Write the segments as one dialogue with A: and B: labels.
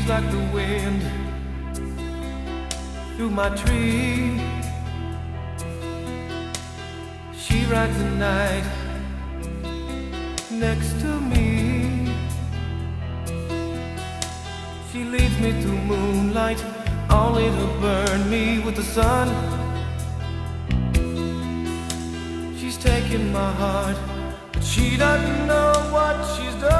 A: like the wind through my tree. She rides the night next to me. She leads me through moonlight, only to burn me with the sun. She's taking my heart, but she doesn't know what she's done.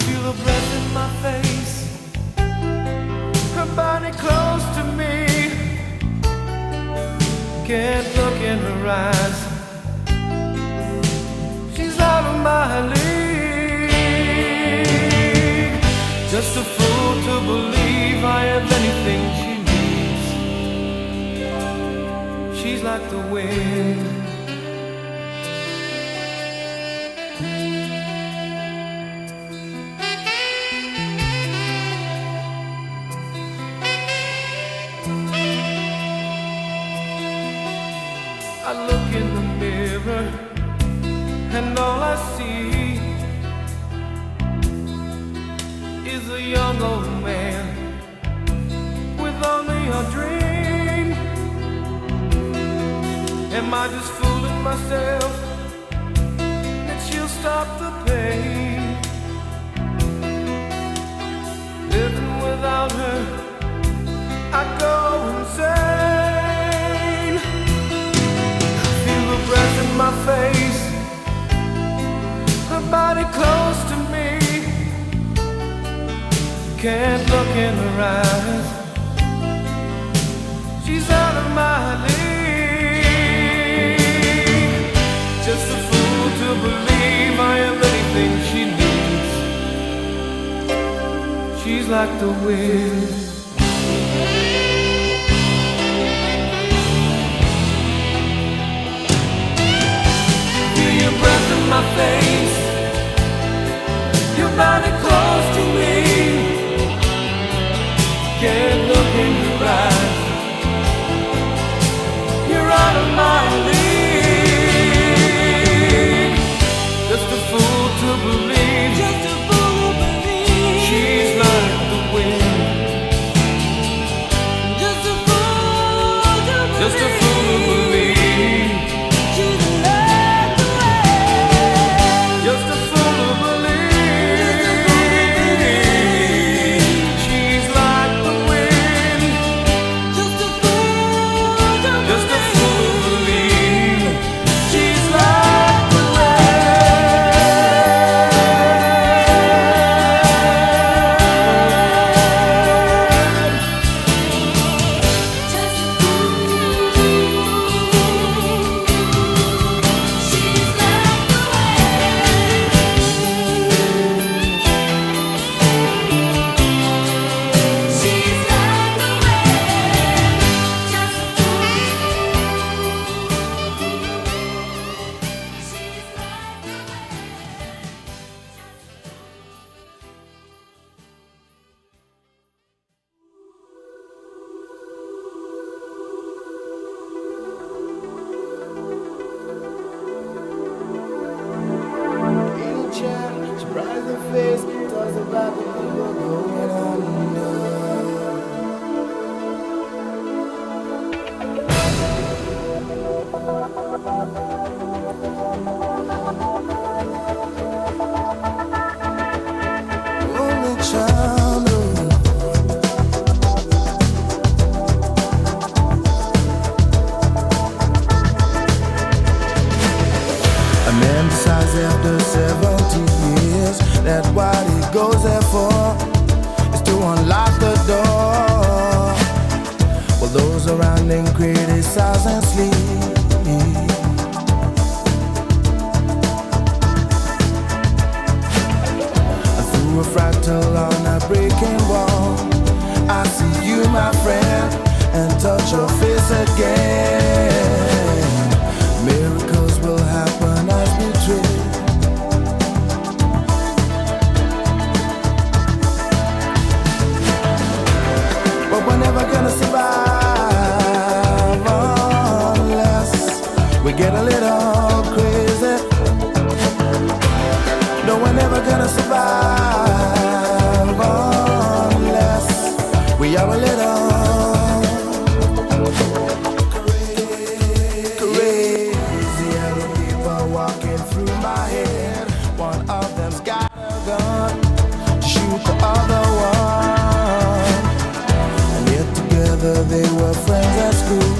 A: Feel her breath in my face, her body close to me. Can't look in her eyes, she's out of my league. Just a fool to believe I have anything she needs. She's like the wind. I look in the mirror and all I see is a young old man with only a dream. Am I just fooling myself that she'll stop the pain? Living without her, I go insane. Feel the breath in my face, her body close to me. Can't look in her eyes, she's out of my league. Just a fool to believe I have anything she needs. She's like the wind. Feel your breath in my face, your body close to me. Can't look in your eyes, you're out of my league. Just a fool to believe, just a fool to believe. She's like the wind. Just a fool to believe, just a fool to believe. She's like the wind. Just a fool to believe. She's like the wind. Just a fool to believe. She's like the
B: Surprising face, talks about the people going under. Only child, a man decides after 70 years that what he goes there for is to unlock the door, while those around him criticize and sleep. And through a fractal on a breaking wall, I see you, my friend, and touch your face again. Miracles will happen as we dream. But we're never gonna survive unless we get a little crazy. No, we're never gonna survive gun to shoot the other one. And yet together they were friends at school.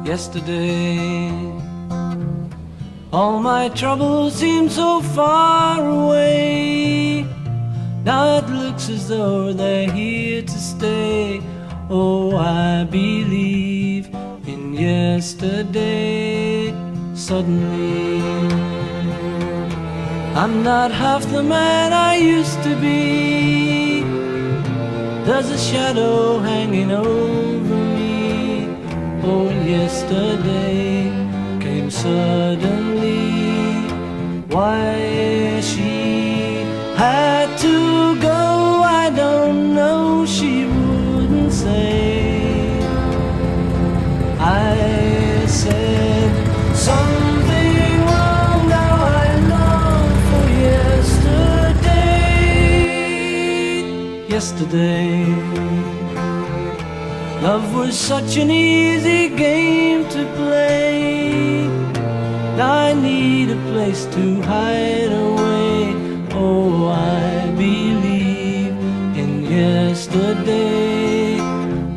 A: Yesterday, all my troubles seem so far away. Now it looks as though they're here to stay. Oh, I believe in yesterday. Suddenly, I'm not half the man I used to be. There's a shadow hanging over me. Oh, yesterday came suddenly. Why she had to go, I don't know. She wouldn't yesterday. Love was such an easy game to play. I need a place to hide away. Oh, I believe in yesterday.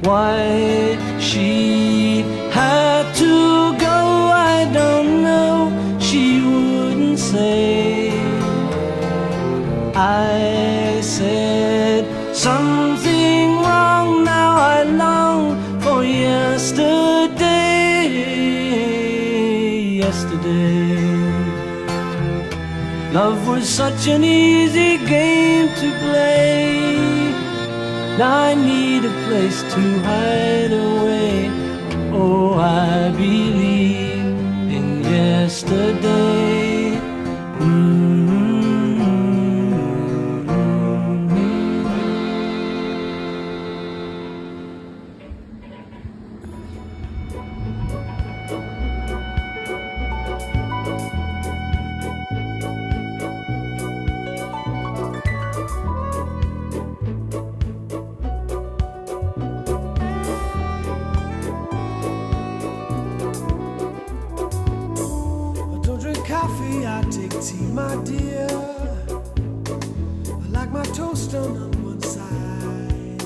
A: Why she had to go, I don't know. She wouldn't say. I said something wrong. Now I long for yesterday. Yesterday, love was such an easy game to play. Now I need a place to hide away. Oh, I believe in yesterday.
B: Coffee, I take tea, my dear. I like my toast done on one side.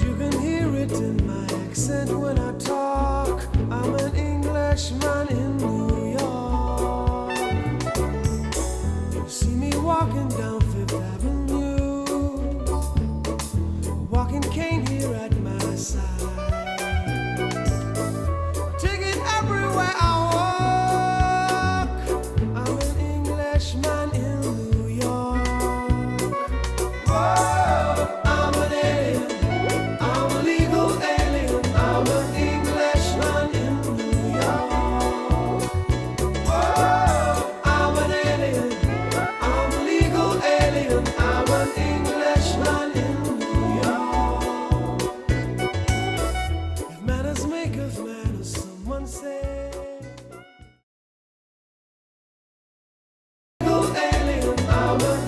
B: You can hear it in my accent when I talk. I'm an Englishman in New York. You see me walking down Fifth Avenue, a walking cane here at my side. Take it everywhere I man in New York. Whoa, I'm an alien. I'm a legal alien. I'm an Englishman in New York. Whoa, I'm an alien. I'm a legal alien. I'm an Englishman in New York. If manners make of manners, someone say. I'm an